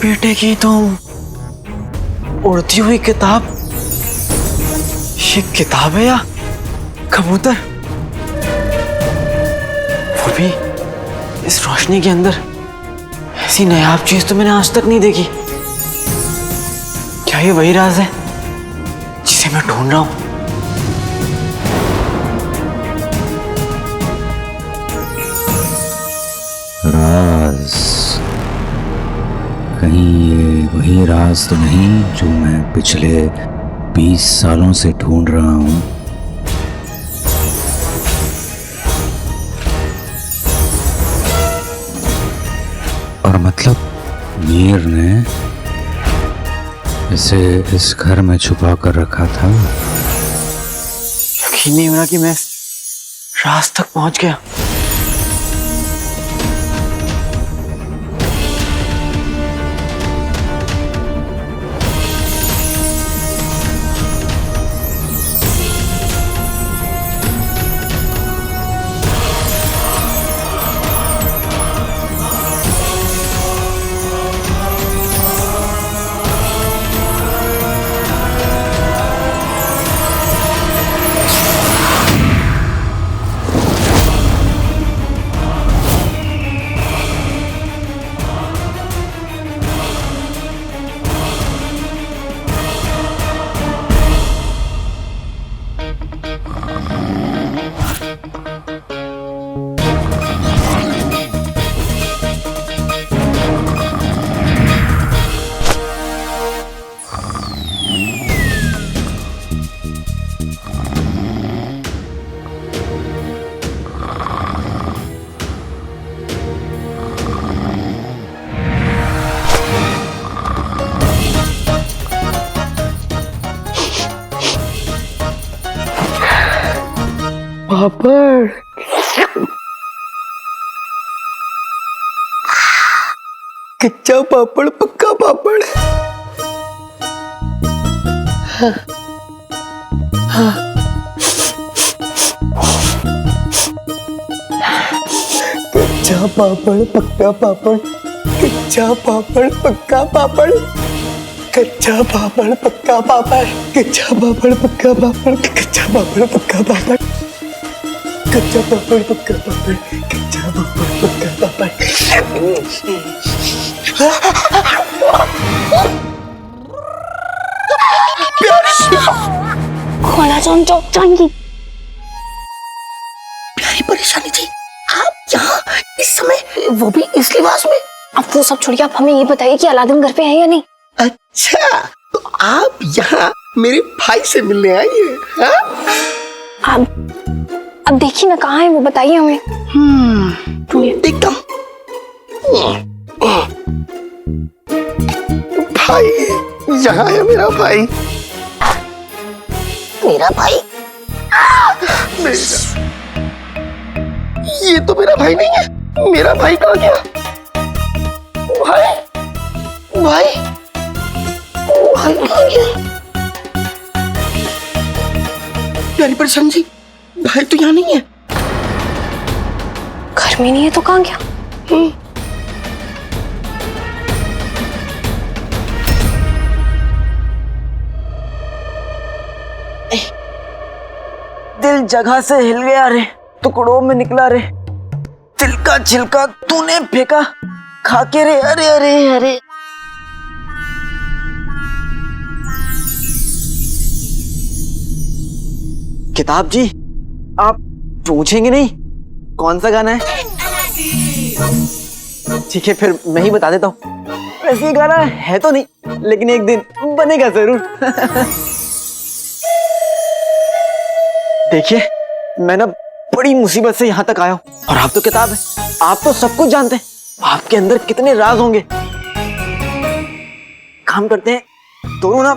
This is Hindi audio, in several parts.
बेटे की तुम उड़ती हुई किताब, ये किताब है या कबूतर? वो भी इस रोशनी के अंदर। ऐसी नायाब चीज तो मैंने आज तक नहीं देखी। क्या ये वही राज है जिसे मैं ढूंढ रहा हूं? राज? कहीं ये वही राज तो नहीं जो मैं पिछले 20 सालों से ढूंढ रहा हूं? और मतलब मीर ने इसे इस घर में छुपा कर रखा था। यकीन नहीं हो रहा कि मैं राज तक पहुंच गया। पापड़, कच्चा पापड़ पक्का पापड़। हाँ, हाँ। कच्चा पापड़ पक्का पापड़, कच्चा पापड़ पक्का पापड़, कच्चा पापड़ पक्का पापड़, कच्चा पापड़ पक्का पापड़, कच्चा पापड़ पक्का पापड़, कच्चा पापड़ पक्का पापड़, कच्चा पापड़ पक्का पापड़। खोला जान जाएंगी। प्यारी परेशानी थी, आप यहाँ इस समय, वो भी इस लिबास में? अब वो सब छोड़िए, आप हमें ये बताइए कि अलादीन घर पे है या नहीं? अच्छा, तो आप यहाँ मेरे भाई से मिलने आई हैं? हाँ? अब देखिए ना, कहाँ है वो, बताइए हमें। देखता हूँ। भाई, यहाँ है मेरा भाई। मेरा भाई? ये तो मेरा भाई नहीं है। मेरा भाई कहाँ गया? भाई, भाई, भाई कहाँ गया? प्यारी परेशान जी, भाई तो यहाँ नहीं है। घर में नहीं है तो कहाँ गया? दिल जगह से हिल गया रे, टुकड़ों में निकला रे, दिल का छिलका तूने फेंका खा के रे। अरे अरे अरे, किताब जी, आप पूछेंगे नहीं कौन सा गाना है? ठीक है, फिर मैं ही बता देता हूँ। वैसे ये गाना है तो नहीं, लेकिन एक दिन बनेगा जरूर। देखिए, मैं ना बड़ी मुसीबत से यहाँ तक आया हूँ, और आप तो किताब है, आप तो सब कुछ जानते हैं। आपके अंदर कितने राज होंगे। काम करते हैं, दोनों ना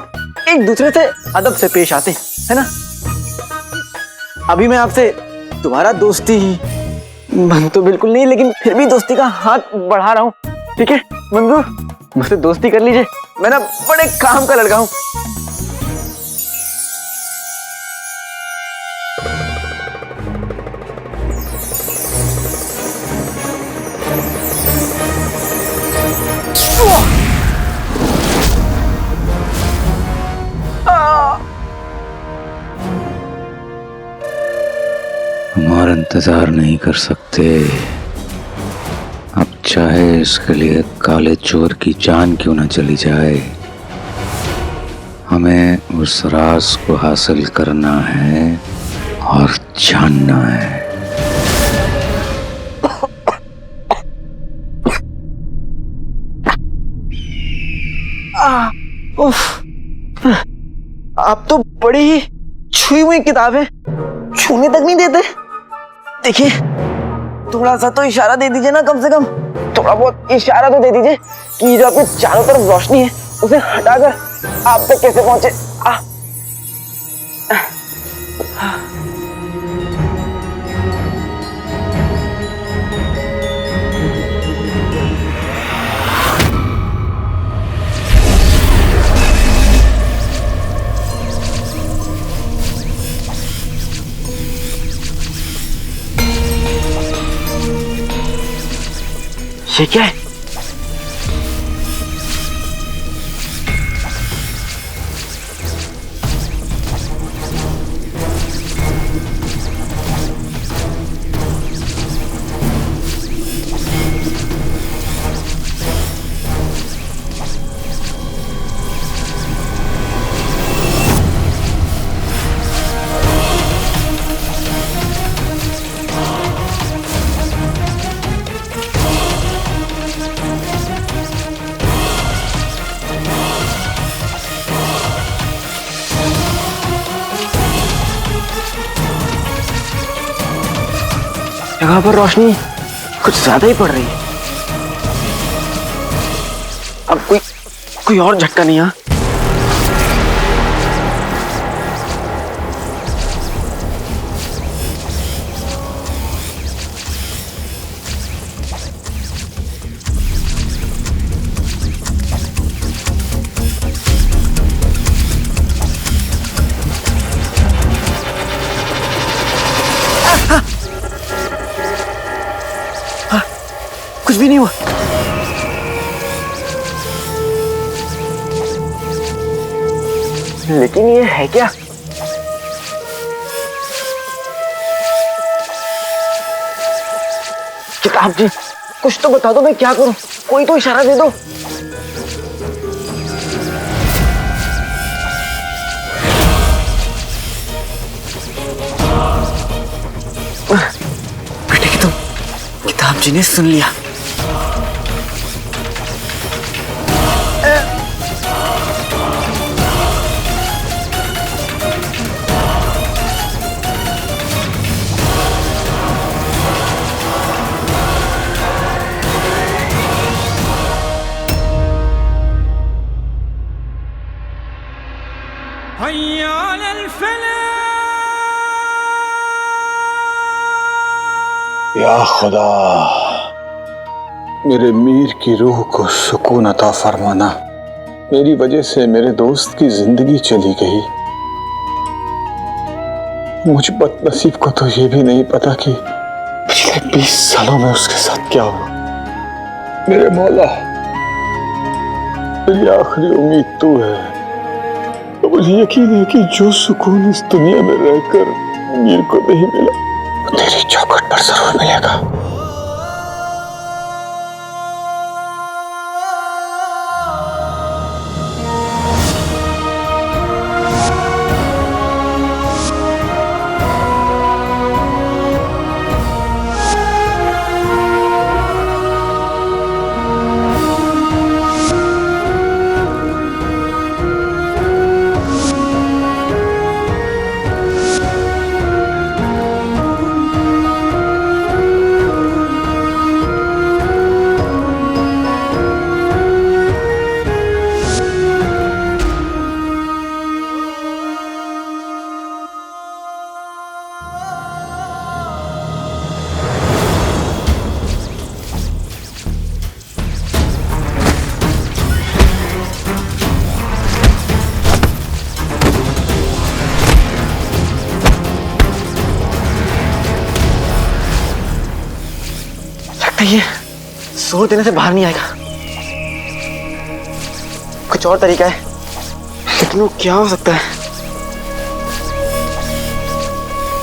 एक दूसरे से अदब से पेश आते हैं, है ना? अभी मैं आपसे तुम्हारा दोस्ती मन तो बिल्कुल नहीं, लेकिन फिर भी दोस्ती का हाथ बढ़ा रहा हूँ। ठीक है मंजूर, मुझसे दोस्ती कर लीजिए। मैं ना बड़े काम का लड़का हूँ। और इंतजार नहीं कर सकते। अब चाहे इसके लिए काले चोर की जान क्यों ना चली जाए, हमें उस राज को हासिल करना है और जानना है। आप तो बड़ी ही छुई हुई किताब है, छूने तक नहीं देते। देखिए, थोड़ा सा तो इशारा दे दीजिए ना, कम से कम थोड़ा बहुत इशारा तो दे दीजिए कि जो आपके चारों तरफ रोशनी है उसे हटाकर आप तक कैसे पहुंचे। ये क्या है? जगह पर रोशनी कुछ ज्यादा ही पड़ रही है। अब कोई और झटका नहीं। कुछ भी नहीं हुआ। लेकिन ये है क्या? किताब जी, कुछ तो बता दो, मैं क्या करूं? कोई तो इशारा दे दो। बेटे की तो किताब जी ने सुन लिया। या खुदा, मेरे मीर की रूह को सुकून अता फरमाना। मेरी वजह से मेरे दोस्त की जिंदगी चली गई। मुझ बदनसीब को तो ये भी नहीं पता कि पिछले 20 सालों में उसके साथ क्या हुआ। मेरे मौला, मेरी आखिरी उम्मीद तू है। तो मुझे यकीन है कि जो सुकून इस दुनिया में रहकर मीर को नहीं मिला, तेरी चौखट पर जरूर मिलेगा। ये जोर देने से बाहर नहीं आएगा। कुछ और तरीका है, लेकिन वो क्या हो सकता है?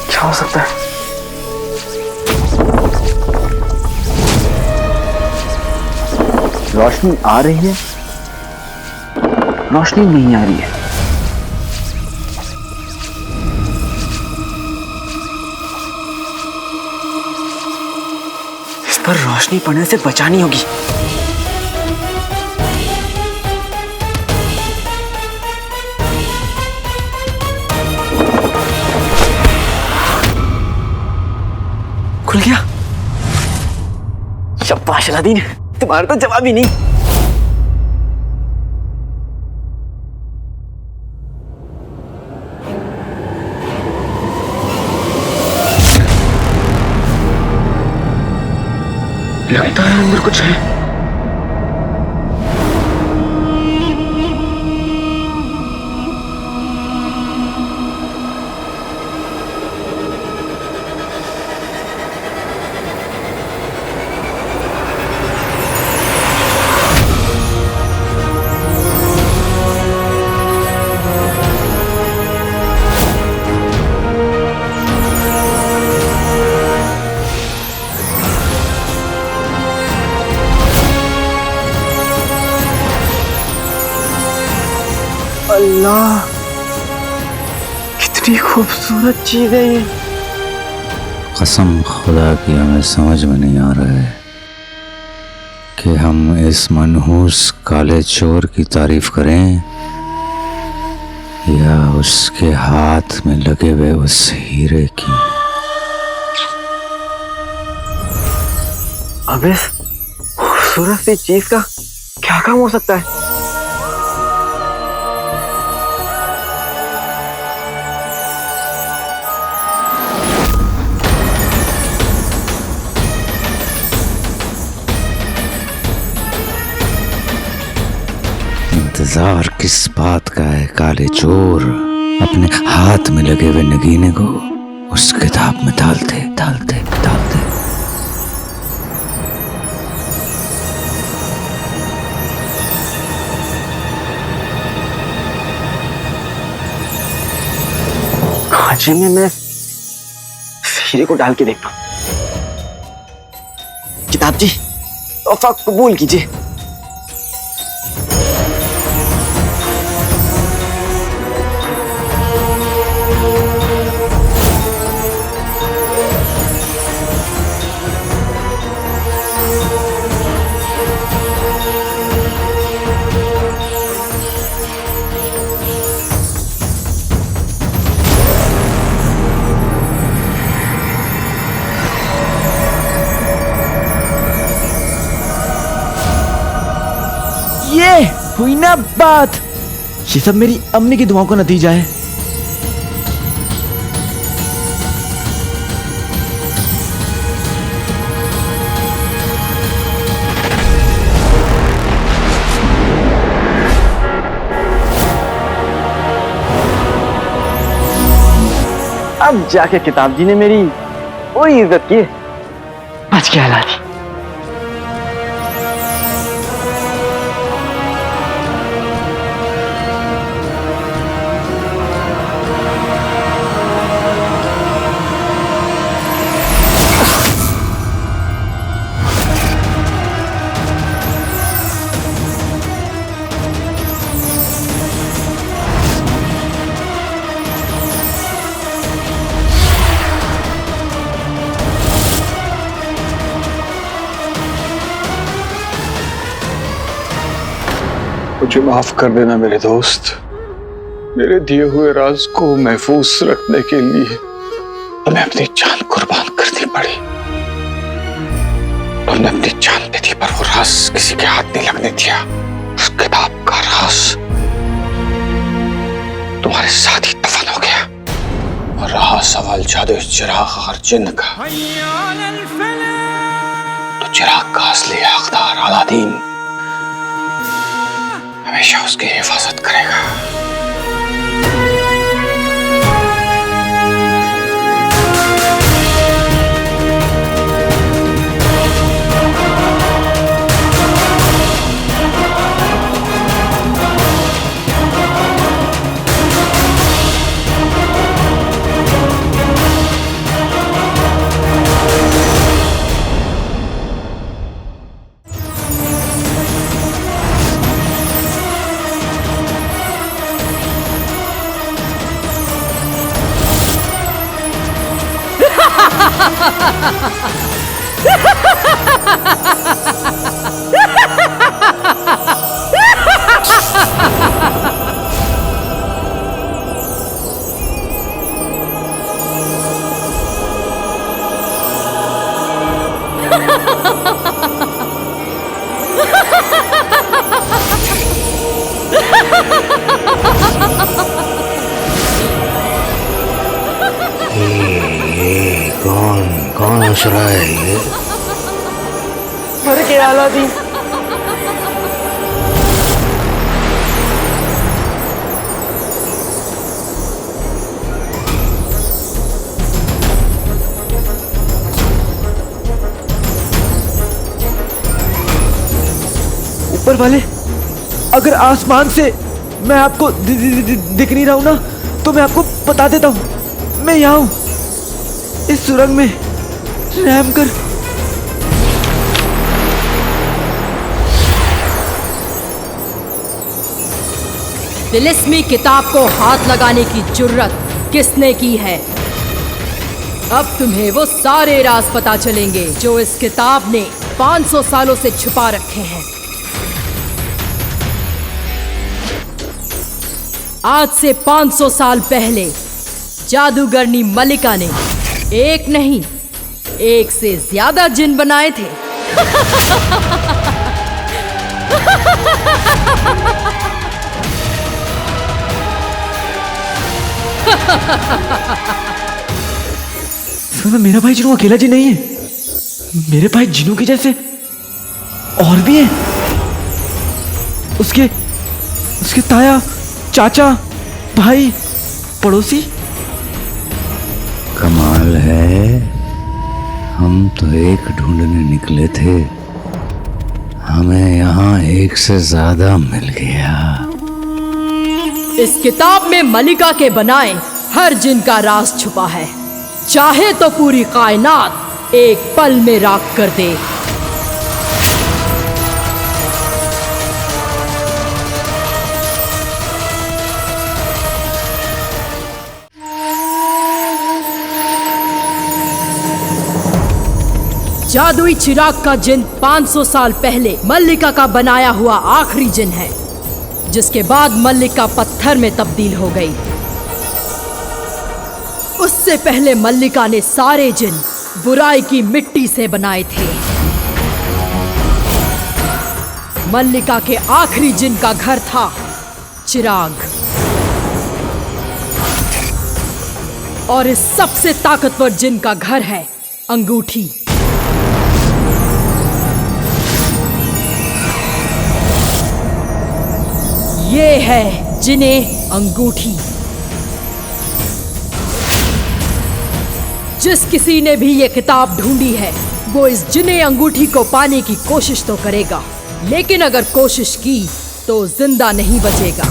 क्या हो सकता है? रोशनी आ रही है, रोशनी नहीं आ रही है। इस पर रोशनी पड़ने से बचानी होगी। खुल गया। शाबाश अलादीन, तुम्हारा तो जवाब ही नहीं। लगता है अंदर कुछ है। अल्लाह, कितनी खूबसूरत चीज है ये। कसम खुदा की हमें समझ में नहीं आ रहा है कि हम इस मनहूस काले चोर की तारीफ करें या उसके हाथ में लगे हुए उस हीरे की। अब इस खूबसूरत सी चीज का क्या काम हो सकता है? इंतजार किस बात का है काले चोर? अपने हाथ में लगे हुए नगीने को उस किताब में डालते डालते डालते। खांचे में मैं हीरे को डाल के देखता हूं। किताब जी, तोहफा कबूल कीजिए। ये हुई ना बात। ये सब मेरी अम्मी की दुआओं का नतीजा है। अब जाके किताब जी ने मेरी पूरी इज्जत की। बच गया लाली। मुझे माफ कर देना मेरे दोस्त। मेरे दिए हुए राज को महफूज रखने के लिए हमें अपनी जान कुर्बान करनी पड़ी। तुमने अपनी जान दे दी पर वो राज किसी के हाथ नहीं लगने दिया। उस किताब का राज तुम्हारे साथ ही दफन हो गया। और रहा सवाल जादू चिराग और जिन्न का, तो चिराग का असली हकदार अलादीन हमेशा उसकी हिफाजत करेगा। कौन हंस रहा है ये? मर गया अलादीन। ऊपर वाले, अगर आसमान से मैं आपको दिख नहीं रहा हूं ना, तो मैं आपको बता देता हूं। मैं यहाँ हूं, इस सुरंग में। रहम कर। तिलिस्मी किताब को हाथ लगाने की जुर्रत किसने की है? अब तुम्हें वो सारे राज पता चलेंगे जो इस किताब ने 500 सालों से छुपा रखे हैं। आज से 500 साल पहले जादूगरनी मलिका ने एक नहीं, एक से ज्यादा जिन बनाए थे। सुनो, मेरा भाई जिनू अकेला जिन नहीं है। मेरे भाई जिनू के जैसे और भी हैं। उसके ताया, चाचा, भाई, पड़ोसी। कमाल है, हम तो एक ढूंढने निकले थे, हमें यहाँ एक से ज्यादा मिल गया। इस किताब में मलिका के बनाए हर जिन का राज छुपा है। चाहे तो पूरी कायनात एक पल में राख कर दे। जादुई चिराग का जिन 500 साल पहले मल्लिका का बनाया हुआ आखिरी जिन है, जिसके बाद मल्लिका पत्थर में तब्दील हो गई। उससे पहले मल्लिका ने सारे जिन बुराई की मिट्टी से बनाए थे। मल्लिका के आखिरी जिन का घर था चिराग, और इस सबसे ताकतवर जिन का घर है अंगूठी। ये है जिने अंगूठी। जिस किसी ने भी ये किताब ढूंढी है, वो इस जिने अंगूठी को पाने की कोशिश तो करेगा, लेकिन अगर कोशिश की तो जिंदा नहीं बचेगा।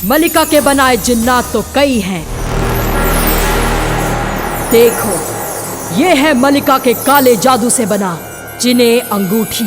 मलिका के बनाए जिन्नात तो कई हैं। देखो, ये है मलिका के काले जादू से बना जिने अंगूठी।